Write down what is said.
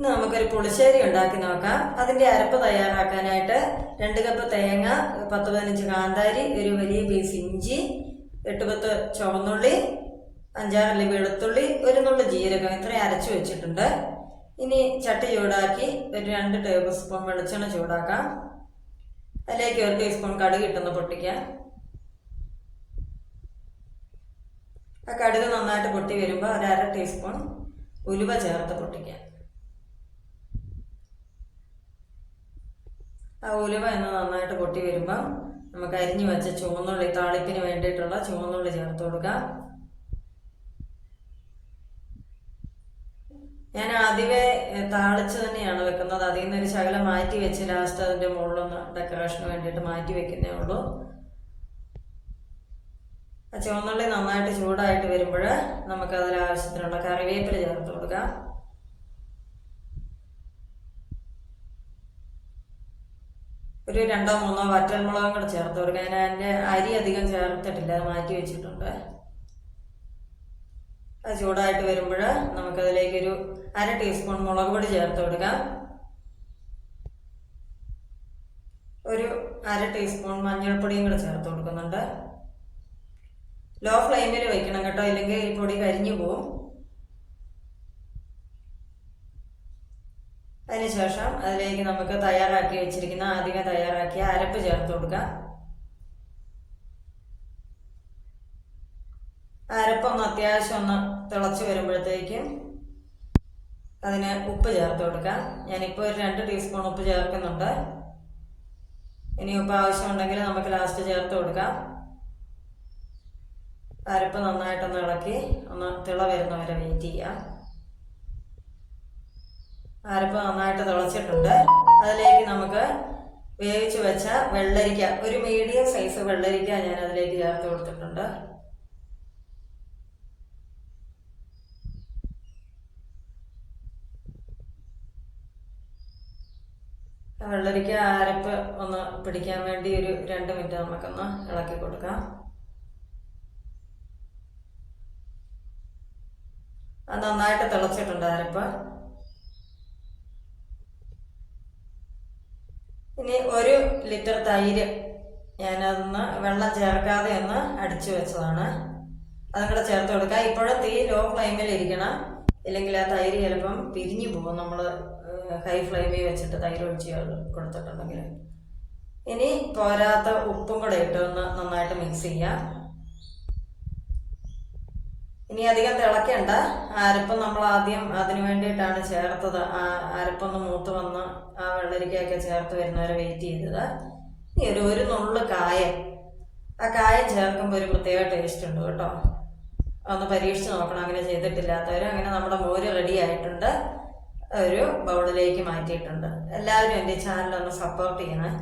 ഇന്ന് നമുക്കൊരു പുളിശ്ശേരി ഉണ്ടാക്കി നോക്കാം. അതിന്റെ അരപ്പ് തയ്യാറാക്കാനായിട്ട് 2 കപ്പ് തേങ്ങ, 10-15 കാന്താരി, ഒരു വലിയ പീസ് ഇഞ്ചി, 8-10 ചുവന്നുള്ളി, 5-6 അല്ലി വെളുത്തുള്ളി, ഒരു നുള്ളു ജീരകം ഇത്രയും അരച്ചു വെച്ചിട്ടുണ്ട്. ഇനി ചട്ടി ചൂടാക്കി ഒരു 2 ടേബിൾ സ്പൂൺ വെളിച്ചെണ്ണ ചൂടാക്കാം. അതിലേക്ക് 1 ടീസ്പൂൺ കടുക് ഇട്ടൊന്ന് പൊട്ടിക്കാം. ആ കടുക് നന്നായിട്ട് പൊട്ടി വരുമ്പോൾ ഒരു 1/2 ടീസ്പൂൺ ഉലുവ ചേർത്ത് പൊട്ടിക്കാം. ആ ഉലുവ എന്ന് നന്നായിട്ട് പൊട്ടി വരുമ്പോൾ നമുക്ക് അരിഞ്ഞു വെച്ച ചുവന്നുള്ളി, താളിപ്പിന് വേണ്ടിയിട്ടുള്ള ചുവന്നുള്ളി ചേർത്ത് കൊടുക്കാം. ഞാൻ ആദ്യമേ താളിച്ച് തന്നെയാണ് വെക്കുന്നത്. അതിൽ നിന്നൊരു ശകലം മാറ്റി വെച്ച് ലാസ്റ്റ് അതിൻ്റെ മുകളിലൊന്ന് ഡെക്കറേഷന് വേണ്ടിയിട്ട് മാറ്റി വെക്കുന്നേ ഉള്ളൂ. ആ ചുവന്നുള്ളി നന്നായിട്ട് ചൂടായിട്ട് വരുമ്പോൾ നമുക്ക് അതിലാവശ്യത്തിനുള്ള കറിവേപ്പില ചേർത്ത് കൊടുക്കാം. ഒരു 2-3 വറ്റൽമുളകും കൂടെ ചേർത്ത് കൊടുക്കാം. ഞാൻ അതിൻ്റെ അരി അധികം ചേർത്തിട്ടില്ല, അത് മാറ്റി വെച്ചിട്ടുണ്ട്. അത് ചൂടായിട്ട് വരുമ്പോൾ നമുക്കതിലേക്കൊരു 1/2 ടീസ്പൂൺ മുളക് പൊടി ചേർത്ത് കൊടുക്കാം. ഒരു 1/2 ടീസ്പൂൺ മഞ്ഞൾപ്പൊടിയും കൂടെ ചേർത്ത് കൊടുക്കുന്നുണ്ട്. ലോ ഫ്ലെയിമിൽ വെക്കണം കേട്ടോ, ഇല്ലെങ്കിൽ ഈ പൊടി കരിഞ്ഞു പോവും. അതിനുശേഷം അതിലേക്ക് നമുക്ക് തയ്യാറാക്കി വെച്ചിരിക്കുന്ന ആദ്യമേ തയ്യാറാക്കിയ അരപ്പ് ചേർത്ത് കൊടുക്കാം. അരപ്പൊന്ന് അത്യാവശ്യം ഒന്ന് തിളച്ച് വരുമ്പോഴത്തേക്കും അതിന് ഉപ്പ് ചേർത്ത് കൊടുക്കാം. ഞാനിപ്പോൾ ഒരു 2 ടീസ്പൂൺ ഉപ്പ് ചേർക്കുന്നുണ്ട്. ഇനി ഉപ്പ് ആവശ്യമുണ്ടെങ്കിൽ നമുക്ക് ലാസ്റ്റ് ചേർത്ത് കൊടുക്കാം. അരപ്പ് നന്നായിട്ടൊന്ന് ഇളക്കി ഒന്ന് തിള വരുന്നവരെ വെയിറ്റ് ചെയ്യാം. അരപ്പ് നന്നായിട്ട് തിളച്ചിട്ടുണ്ട്. അതിലേക്ക് നമുക്ക് വേവിച്ച് വെച്ച വെള്ളരിക്ക, ഒരു മീഡിയം സൈസ് വെള്ളരിക്ക ഞാൻ അതിലേക്ക് ചേർത്ത് കൊടുത്തിട്ടുണ്ട്. വെള്ളരിക്ക അരപ്പ് ഒന്ന് പിടിക്കാൻ വേണ്ടി ഒരു 2 മിനിറ്റ് നമുക്കൊന്ന് ഇളക്കി കൊടുക്കാം. അത് നന്നായിട്ട് തിളച്ചിട്ടുണ്ട് അരപ്പ്. ഇനി 1 ലിറ്റർ തൈര് ഞാനതൊന്ന് വെള്ളം ചേർക്കാതെ ഒന്ന് അടിച്ചു വെച്ചതാണ്, അതും കൂടെ ചേർത്ത് കൊടുക്കാം. ഇപ്പോഴും തീ ലോ ഫ്ലെയിമിൽ ഇരിക്കണം, ഇല്ലെങ്കിൽ ആ തൈര് ചിലപ്പം പിരിഞ്ഞു പോകും നമ്മൾ ഹൈ ഫ്ലെയിമിൽ വെച്ചിട്ട് തൈര് ഒഴിച്ച് കൊടുത്തിട്ടുണ്ടെങ്കിൽ. ഇനി പോരാത്ത ഉപ്പും കൂടെ ഇട്ട് ഒന്ന് നന്നായിട്ട് മിക്സ് ചെയ്യാം. ഇനി അധികം തിളക്കണ്ട. അരപ്പ് നമ്മൾ ആദ്യം അതിന് വേണ്ടിയിട്ടാണ് ചേർത്തത്. ആ അരപ്പൊന്ന് മൂത്ത് വന്ന് ആ വെള്ളരിക്കയൊക്കെ ചേർത്ത് വരുന്നവരെ വെയിറ്റ് ചെയ്തത്. ഇനി ഒരു നുള്ളു കായം, ആ കായം ചേർക്കുമ്പോൾ ഒരു പ്രത്യേക ടേസ്റ്റ് ഉണ്ട് കേട്ടോ. ഒന്ന് പരീക്ഷിച്ച് നോക്കണം അങ്ങനെ ചെയ്തിട്ടില്ലാത്തവർ. അങ്ങനെ നമ്മുടെ മോര് റെഡി ആയിട്ടുണ്ട്, ഒരു ബൗളിലേക്ക് മാറ്റിയിട്ടുണ്ട്. എല്ലാവരും എൻ്റെ ചാനൽ ഒന്ന് സപ്പോർട്ട് ചെയ്യണേ.